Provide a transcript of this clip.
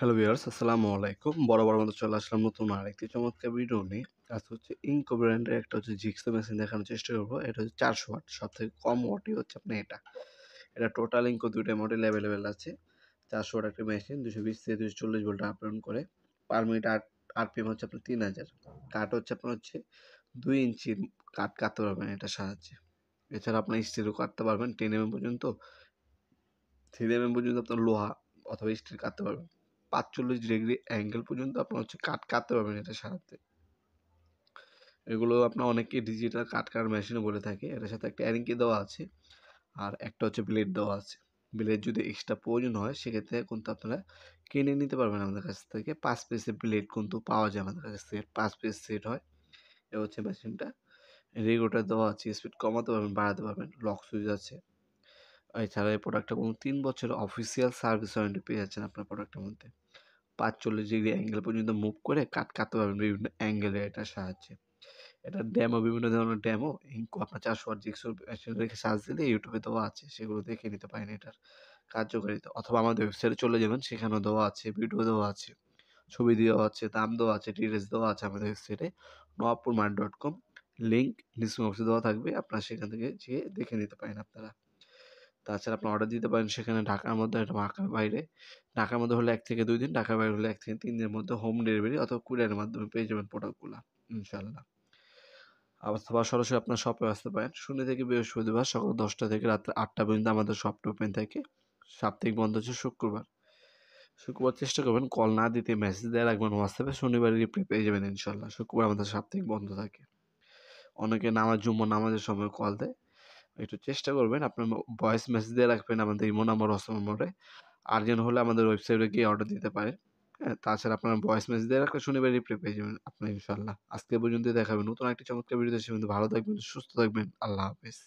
Hello viewers, আসসালামু আলাইকুম। বরাবর মতো চলে আসলাম নতুন আরেকটি চমৎকার ভিডিও নিয়ে। আজ হচ্ছে ইনকো ব্র্যান্ডের একটা হচ্ছে জিগসা মেশিন দেখানোর চেষ্টা করব। এটা হচ্ছে 400 ওয়াট। সবথেকে কম ওয়াটই হচ্ছে আপনার এটা। এটা টোটাল ইনকো ২ টা মডেল অ্যাভেলেবেল আছে। ৪০০ ওয়াট একটা মেশিন ২২০ থেকে ২৪০ ভোল্ট আপ ডাউন করে। পার মিনিট আরপিএম হচ্ছে আপনার ৩০০০। কাট হচ্ছে আপনার হচ্ছে ২ ইঞ্চির কাট কাটতে পারবেন এটার সাহায্যে। এছাড়া আপনার স্টিলও কাটতে পারবেন 10 mm পর্যন্ত। 3 mm পর্যন্ত আপনার লোহা অথবা স্টিল কাটতে পারবেন। ৪৫ ডিগ্রি অ্যাঙ্গেল পর্যন্ত আপনার হচ্ছে কাট কাটতে পারবেন এটার সাহায্যে। এগুলো আপনার অনেকে ডিজিটাল কাট কাটার মেশিনও বলে থাকে। এটার সাথে একটা অ্যারিং কি দেওয়া আছে। আর একটা হচ্ছে ব্লেড দেওয়া আছে। ব্লেড যদি এক্সট্রা প্রয়োজন হয় সেক্ষেত্রে কিন্তু আপনারা কিনে নিতে পারবেন আমাদের কাছ থেকে। ৫ পিসের ব্লেড কিন্তু পাওয়া যায় আমাদের কাছে সেট। ৫ পিস সেট হয়। এ হচ্ছে মেশিনটা। রেগুলেটর দেওয়া আছে। স্পিড কমাতে পারবেন, বাড়াতে পারবেন। লক সুইচ আছে। এছাড়া এই প্রোডাক্টটা কোনো ৩ বছরের অফিসিয়াল সার্ভিস ওয়ারেন্টি পেয়ে যাচ্ছেন আপনার প্রোডাক্টের মধ্যে। ৪৫ ডিগ্রি অ্যাঙ্গেল পর্যন্ত মুভ করে কাট কাটতে পারবেন বিভিন্ন অ্যাঙ্গেলে এটার সাহায্যে। এটার ডেমো বিভিন্ন ধরনের ডেমো ইনকো আপনার ৪০০ ওয়াট জিগসা মেশিন রেখে সার্চ দিলে ইউটিউবে দেওয়া আছে। সেগুলো দেখে নিতে পারেন এটার কার্যকারিতা। অথবা আমাদের ওয়েবসাইটে চলে যাবেন, সেখানেও দেওয়া আছে, ভিডিও দেওয়া আছে, ছবি দেওয়া আছে, দাম দেওয়া আছে, ডিটেইলস দেওয়া আছে আমাদের ওয়েবসাইটে nawapurmart.com। লিঙ্ক ডিসক্রিপশন বক্সে দেওয়া থাকবে। আপনারা সেখান থেকে যেয়ে দেখে নিতে পারেন আপনারা। তাছাড়া আপনি অর্ডার দিতে পারেন সেখানে ঢাকার মধ্যে, ঢাকার বাইরে। ঢাকার মধ্যে হলে ১ থেকে ২ দিন, ঢাকার বাইরে হলে ১ থেকে ৩ দিনের মধ্যে হোম ডেলিভারি অথবা কুরিয়ারের মাধ্যমে পেয়ে যাবেন প্রোডাক্টগুলা ইনশাআল্লাহ। অথবা সরাসরি আপনার শপে আসতে পারেন। শনি থেকে বৃহস্পতিবার সকাল ১০টা থেকে রাত ৮টা পর্যন্ত আমাদের শপটা ওপেন থাকে। সাপ্তাহিক বন্ধ হচ্ছে শুক্রবার। শুক্রবার চেষ্টা করবেন কল না দিতে, মেসেজ দিয়ে রাখবেন হোয়াটসঅ্যাপে। শনিবারে রিপ্লাই পেয়ে যাবেন ইনশাআল্লাহ। শুক্রবার আমাদের সাপ্তাহিক বন্ধ থাকে। অনেকে জুম্মার নামাজের সময় কল দেয়। একটু চেষ্টা করবেন আপনার ভয়েস মেসেজ দিয়ে রাখবেন আমাদের ইমো নাম্বার, হোয়াটসঅ্যাপ নম্বরে। আর্জেন্ট হলে আমাদের ওয়েবসাইটে গিয়ে অর্ডার দিতে পারেন। হ্যাঁ? তাছাড়া আপনার ভয়েস মেসেজ দিয়ে রাখলে শনিবার রিপ্লাই পেয়ে যাবেন আপনার ইনশাআল্লাহ। আজকে পর্যন্তই দেখা হবে নতুন একটি চমৎকার ভিডিওতে। সে পর্যন্ত ভালো থাকবেন, সুস্থ থাকবেন। আল্লাহ হাফেজ।